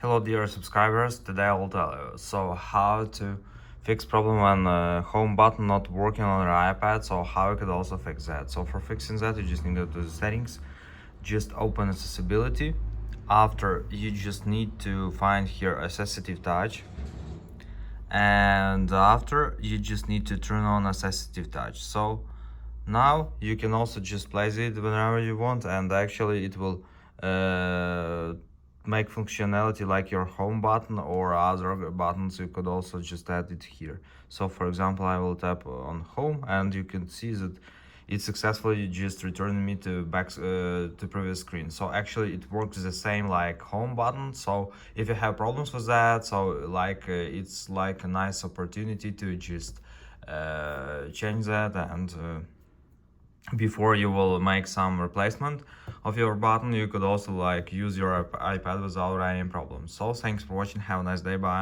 Hello dear subscribers, today I will tell you how to fix problem when home button not working on your iPad, so how you could also fix that. So for fixing that you just need to go to the settings, just open accessibility. After you just need to find here assistive touch, and after you just need to turn on assistive touch. So now you can also just place it whenever you want, and actually it will make functionality like your home button or other buttons. You could also just add it here. So for example, I will tap on home and you can see that it successfully just returned me to back to previous screen. So actually it works the same like home button. So if you have problems with that, so it's like a nice opportunity to just change that, and before you will make some replacement of your button, you could also use your iPad without any problems. So thanks for watching, have a nice day, bye.